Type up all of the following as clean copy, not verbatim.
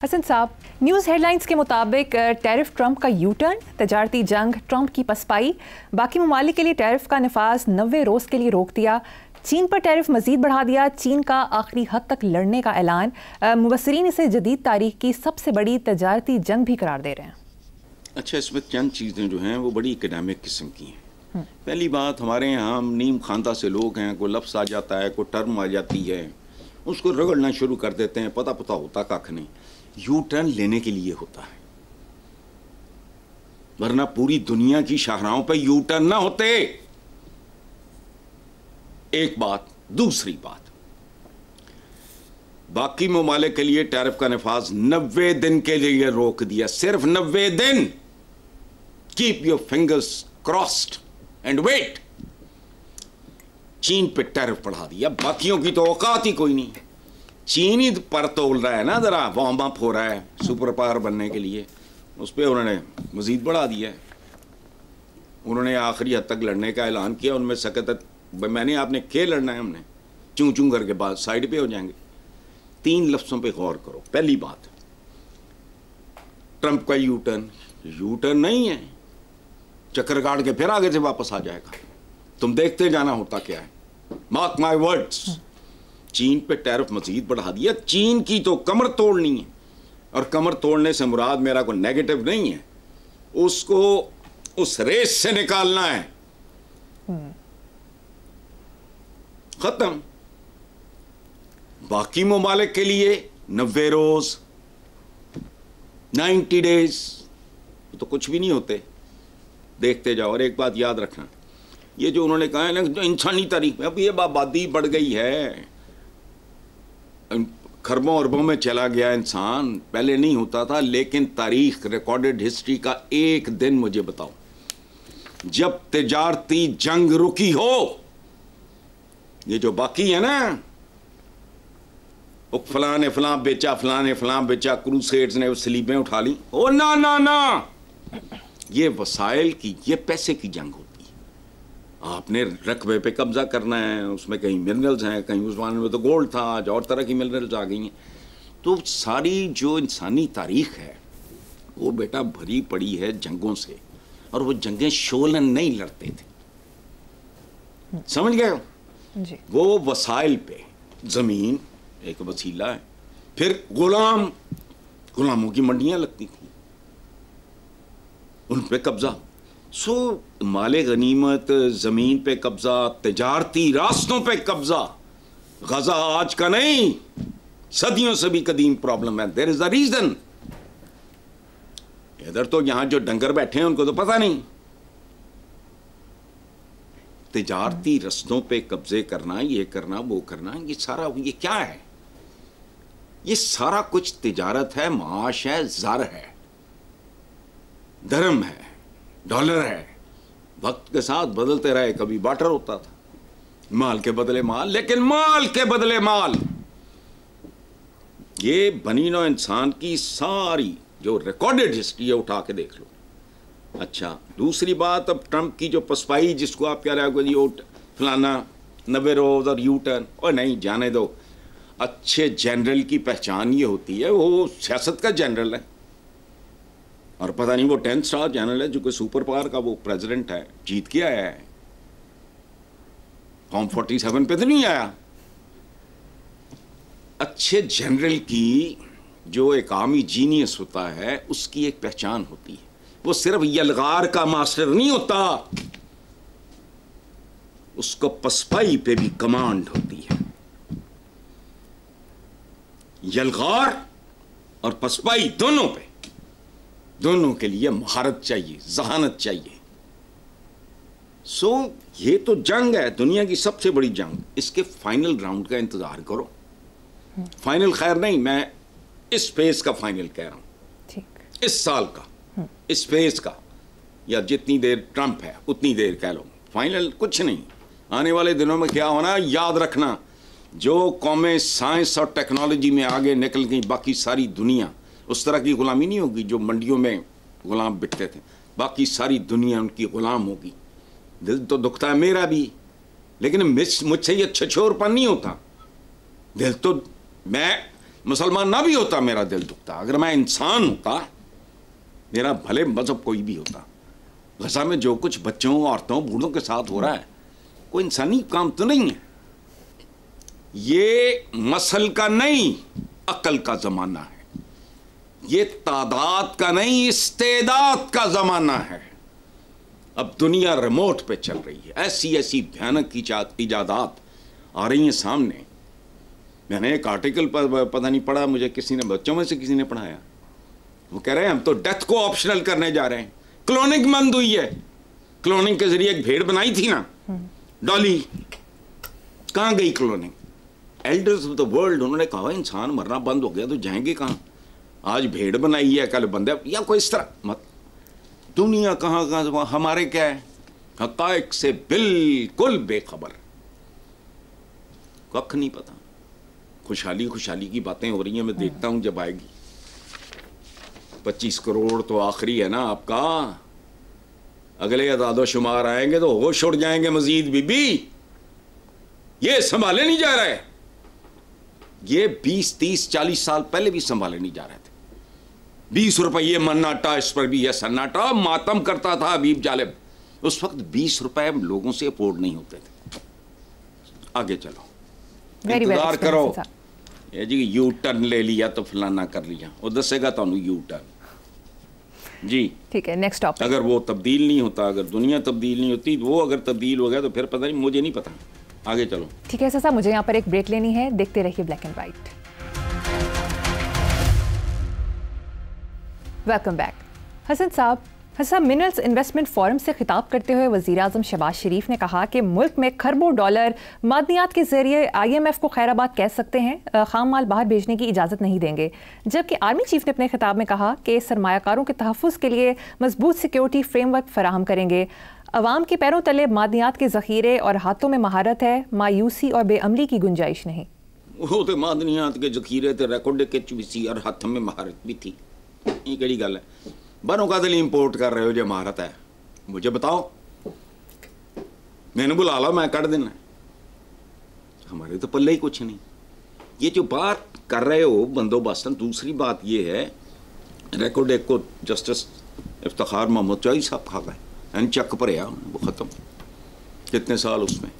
हसन साहब, news headlines के मुताबिक टैरिफ ट्रंप का यू टर्न, तजारती जंग ट्रंप की पसपाई, बाकी ममालिक के लिए टैरिफ का नफाज 90 रोज़ के लिए रोक दिया, चीन पर टैरिफ मजीद बढ़ा दिया, चीन का आखिरी हद तक लड़ने का ऐलान। मुबसरीन इसे जदीद तारीख की सबसे बड़ी तजारती जंग भी करार दे रहे हैं। अच्छा, इसमें चंद चीज़ें जो हैं वो बड़ी एकेडमिक किस्म की हैं। पहली बात, हमारे यहाँ हम नीम खानदा से लोग हैं, कोई लफ्ज़ आ जाता है, कोई टर्म आ जाती है, उसको रगड़ना शुरू कर देते हैं, पता होता कख नहीं। यू टर्न लेने के लिए होता है, वरना पूरी दुनिया की शाहराहों पे यू टर्न ना होते। एक बात। दूसरी बात, बाकी ममालिक के लिए टैरिफ का नफाज 90 दिन के लिए रोक दिया, सिर्फ 90 दिन। Keep your fingers crossed and wait. चीन पे टैरिफ बढ़ा दिया, बाकियों की तो औकात ही कोई नहीं। चीन ही पर तोल रहा है ना, जरा वार्म अप हो रहा है सुपर पावर बनने के लिए, उस पर उन्होंने मजीद बढ़ा दिया है। उन्होंने आखिरी हद तक लड़ने का ऐलान किया। उनमें सकत मैंने आपने क्या लड़ना है, हमने चूं चूं करके बाद साइड पे हो जाएंगे। 3 लफ्ज़ों पे गौर करो। पहली बात, ट्रंप का यू टर्न नहीं है, चक्कर काट के फिर आगे से वापस आ जाएगा। तुम देखते जाना होता क्या है। Mark my words. चीन पे टैरिफ मजीद बढ़ा दिया। चीन की तो कमर तोड़नी है, और कमर तोड़ने से मुराद मेरा कोई नेगेटिव नहीं है, उसको उस रेस से निकालना है। खत्म। बाकी ममालिक के लिए 90 रोज, 90 डेज तो कुछ भी नहीं होते, देखते जाओ। और एक बात याद रखना, ये जो उन्होंने कहा है ना, जो इंसानी तारीख में अब ये आबादी बढ़ गई है, खरबों अरबों में चला गया इंसान, पहले नहीं होता था। लेकिन तारीख, रिकॉर्डेड हिस्ट्री का एक दिन मुझे बताओ जब तिजारती जंग रुकी हो। ये जो बाकी है ना, वो फलां ने फलां बेचा, फलां ने फलां बेचा, क्रूसेड्स ने सलीबें उठा ली। ओ ना ना ना, ये वसाइल की, ये पैसे की जंग होती है। आपने रकबे पे कब्जा करना है, उसमें कहीं मिनरल्स हैं, कहीं उस ज़माने में तो गोल्ड था, आज और तरह की मिनरल्स आ गई हैं। तो सारी जो इंसानी तारीख है वो बेटा भरी पड़ी है जंगों से, और वो जंगें शोलन नहीं लड़ते थे, समझ गए हो जी। वो वसाइल पे, जमीन एक वसीला है, फिर गुलामों की मंडियां लगती थी, उन पे कब्जा। सो माले गनीमत, जमीन पे कब्जा, तिजारती रास्तों पे कब्जा। गजा आज का नहीं, सदियों से भी कदीम प्रॉब्लम है। There is a reason. इधर तो यहां जो डंगर बैठे हैं उनको तो पता नहीं। तिजारती रस्तों पे कब्जे करना, ये करना, वो करना, ये सारा, ये क्या है? ये सारा कुछ तिजारत है, माश है, ज़र है, धर्म है, डॉलर है। वक्त के साथ बदलते रहे, कभी बाटर होता था, माल के बदले माल, लेकिन माल के बदले माल। ये बनी नौ इंसान की सारी जो रिकॉर्डेड हिस्ट्री है, उठा के देख लो। अच्छा, दूसरी बात, अब ट्रंप की जो पसपाई, जिसको आप कह रहे हो ये फलाना 90 रोज और यू टर्न, और नहीं, जाने दो। अच्छे जनरल की पहचान ये होती है, वो सियासत का जनरल है, और पता नहीं वो 10 स्टार जनरल है जो कोई सुपर पावर का वो प्रेसिडेंट है, जीत के आया है। फॉर्म 47 पे तो नहीं आया। अच्छे जनरल की जो एक आर्मी जीनियस होता है, उसकी एक पहचान होती है। वो सिर्फ यलगार का मास्टर नहीं होता, उसको पसपाई पे भी कमांड होती है। यलगार और पसपाई दोनों पे, दोनों के लिए महारत चाहिए, जहानत चाहिए। सो ये तो जंग है, दुनिया की सबसे बड़ी जंग। इसके फाइनल राउंड का इंतजार करो। फाइनल खैर नहीं, मैं इस फेज का फाइनल कह रहा हूं, इस साल का, इस फेज का, या जितनी देर ट्रंप है उतनी देर कह लो। फाइनल कुछ नहीं। आने वाले दिनों में क्या होना, याद रखना, जो कौमें साइंस और टेक्नोलॉजी में आगे निकल गई, बाकी सारी दुनिया उस तरह की गुलामी नहीं होगी जो मंडियों में गुलाम बिकते थे। बाकी सारी दुनिया उनकी गुलाम होगी। दिल तो दुखता है मेरा भी, लेकिन मुझसे ये छछोरपन नहीं होता। दिल तो मैं मुसलमान ना भी होता मेरा दिल दुखता। अगर मैं इंसान होता, मेरा भले मजहब कोई भी होता, गजा में जो कुछ बच्चों, औरतों, बूढ़ों के साथ हो रहा है कोई इंसानी काम तो नहीं है। ये मसल का नहीं, अकल का जमाना है। ये तादाद का नहीं, इस्तेदाद का जमाना है। अब दुनिया रिमोट पे चल रही है। ऐसी ऐसी भयानक इजादात आ रही हैं सामने। मैंने एक आर्टिकल पर पता नहीं पढ़ा, मुझे किसी ने, बच्चों में से किसी ने पढ़ाया, वो कह रहे हैं हम तो डेथ को ऑप्शनल करने जा रहे हैं। क्लोनिंग बंद हुई है। क्लोनिंग के जरिए एक भेड़ बनाई थी ना, डॉली, कहां गई cloning? Elders of the world, उन्होंने कहा इंसान मरना बंद हो गया तो जाएंगे कहां? आज भेड़ बनाई है, कल बंदे, या कोई इस तरह मत। दुनिया कहां कहां, हमारे क्या है, हकायक से बिल्कुल बेखबर, कख नहीं पता। खुशहाली खुशहाली की बातें हो रही हैं, मैं देखता हूं जब आएगी। 25 करोड़ तो आखिरी है ना आपका, अगले अदादो शुमार आएंगे तो होश उड़ जाएंगे मजीद। बीबी ये संभाले नहीं जा रहे, ये 20, 30, 40 साल पहले भी संभाले नहीं जा रहे थे। 20 रुपये मन्नाटा, इस पर भी यह सन्नाटा, मातम करता था हबीब जालिब। उस वक्त 20 रुपए लोगों से अफोर्ड नहीं होते थे। आगे चलो, इंतजार करो। ये जी यू टर्न ले लिया तो फलाना कर लिया, वो दसेगा तो यू टर्न जी। ठीक है, नेक्स्ट टॉपिक। अगर वो तब्दील नहीं होता, अगर दुनिया तब्दील नहीं होती, वो अगर तब्दील हो गया तो फिर पता नहीं, मुझे नहीं पता। आगे चलो। ठीक है साहब, मुझे यहाँ पर एक ब्रेक लेनी है, देखते रहिए black and white. Welcome back. Hasan साहब, मिनरल्स इन्वेस्टमेंट फोरम से खिताब करते हुए वज़ीर आज़म शहबाज शरीफ ने कहा कि मुल्क में खरबों डॉलर मादनियात के जरिए IMF को खैराबाद कह सकते हैं, खाम माल बाहर भेजने की इजाज़त नहीं देंगे। जबकि आर्मी चीफ ने अपने खिताब में कहा कि सरमायाकारों के तहफ़्फ़ुज़ के लिए मजबूत सिक्योरिटी फ्रेमवर्क फराहम करेंगे। अवाम के पैरों तले मादनियात के ज़ख़ीरे और हाथों में महारत है, मायूसी और बेअमली की गुंजाइश नहीं। वो तो मादनियात के ज़ख़ीरे थे, रिकॉर्ड के चुसी और हाथों में महारत भी थी। ये कड़ी गल है, बनो का दिल इंपोर्ट कर रहे हो जो महारत है, मुझे बताओ, मैंने बुला लो, मैं कर देना। हमारे तो पल्ले ही कुछ नहीं। ये जो बात कर रहे हो बंदोबस्त, दूसरी बात ये है, रिकॉर्ड एक को जस्टिस इफ्तिखार मोहम्मद चौधरी साहब खा गए, यानी चक भरया, वो ख़त्म। कितने साल उसमें।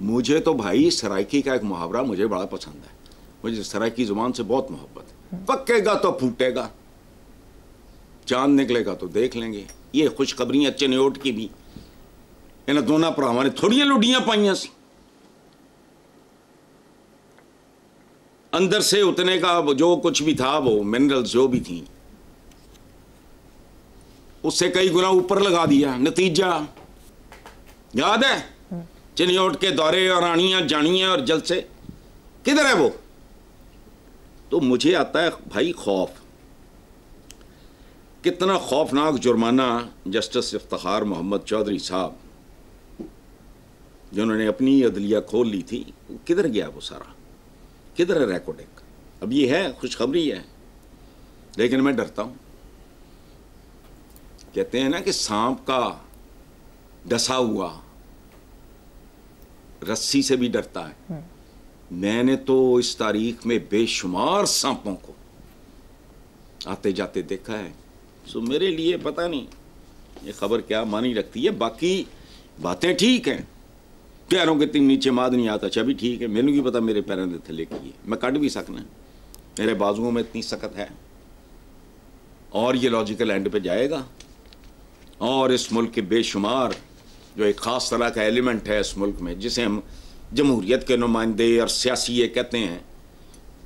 मुझे तो भाई सराइकी का एक मुहावरा मुझे बड़ा पसंद है, मुझे सराइकी ज़ुबान से बहुत मोहब्बत है। पक्केगा तो फूटेगा, चांद निकलेगा तो देख लेंगे। ये खुशखबरियां चनियोट की भी इन्हें दोनों भरावां ने थोड़ियां लुडियां पाइयां सी, अंदर से उतने का जो कुछ भी था, वो मिनरल्स जो भी थी, उससे कई गुना ऊपर लगा दिया। नतीजा याद है, चनियोट के दौरे और आनियां जानियां और जलसे, किधर है वो? तो मुझे आता है भाई खौफ। कितना खौफनाक जुर्माना जस्टिस इफ्तिखार मोहम्मद चौधरी साहब, जिन्होंने अपनी अदलिया खोल ली थी, किधर गया वो सारा? किधर है रिकॉर्डिंग? अब ये है, खुशखबरी है, लेकिन मैं डरता हूं। कहते हैं ना कि सांप का डसा हुआ रस्सी से भी डरता है। मैंने तो इस तारीख में बेशुमार सांपों को आते जाते देखा है। सो मेरे लिए पता नहीं ये खबर क्या मानी रखती है। बाकी बातें ठीक हैं, पैरों के तीन नीचे माद नहीं आता, अच्छा भी ठीक है। मैंने भी पता मेरे पैरों के थले की है, मैं काट भी सकना, मेरे बाजुओं में इतनी सख्त है, और ये लॉजिकल एंड पे जाएगा। और इस मुल्क के बेशुमार जो एक ख़ास तरह का एलिमेंट है इस मुल्क में, जिसे हम जमहूरियत के नुमाइंदे और सियासी ये कहते हैं,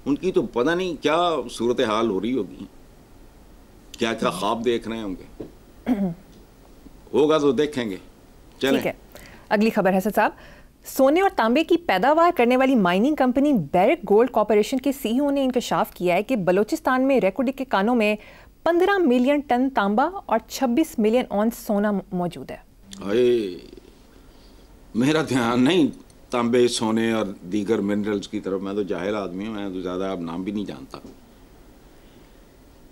उनकी तो पता नहीं क्या सूरत हाल हो रही होगी, क्या क्या ख्वाब देख रहे होंगे। होगा तो देखेंगे। चलें। ठीक है, अगली खबर है साहब। सोने और तांबे की पैदावार करने वाली mining company barrack gold corporation के CEO ने इंकशाफ किया है कि बलूचिस्तान में रेकोर्ड के कानों में 15 मिलियन टन तांबा और 26 मिलियन औंस सोना मौजूद है। अरे मेरा ध्यान नहीं तांबे, सोने और दीगर मिनरल्स की तरफ, मैं तो जाहिल आदमी हूँ, मैं तो ज़्यादा अब नाम भी नहीं जानता।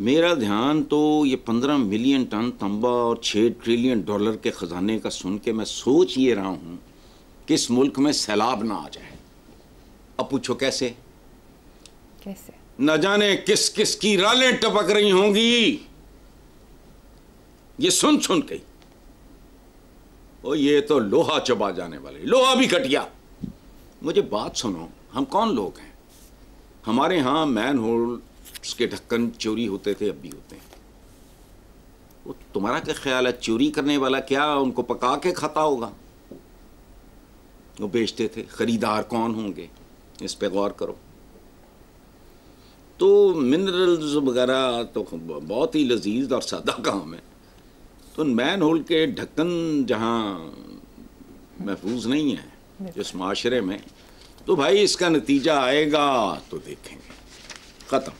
मेरा ध्यान तो ये 15 मिलियन टन तांबा और 6 ट्रिलियन डॉलर के ख़जाने का सुन के मैं सोच ये रहा हूँ कि इस मुल्क में सैलाब ना आ जाए। अब पूछो कैसे? कैसे? न जाने किस किस की रालें टपक रही होंगी ये सुन सुन के। ओ ये तो लोहा चबा जाने वाले, लोहा भी कटिया। मुझे बात सुनो, हम कौन लोग हैं? हमारे यहां मैन होल्स के ढक्कन चोरी होते थे, अब भी होते हैं। वो तुम्हारा क्या ख्याल है, चोरी करने वाला क्या उनको पका के खाता होगा? वो बेचते थे, खरीदार कौन होंगे, इस पे गौर करो। तो मिनरल्स वगैरह तो बहुत ही लजीज और सादा काम है। तो मैन होल के ढक्कन जहां महफूज नहीं है जिस माशरे में, तो भाई इसका नतीजा आएगा तो देखेंगे। खत्म।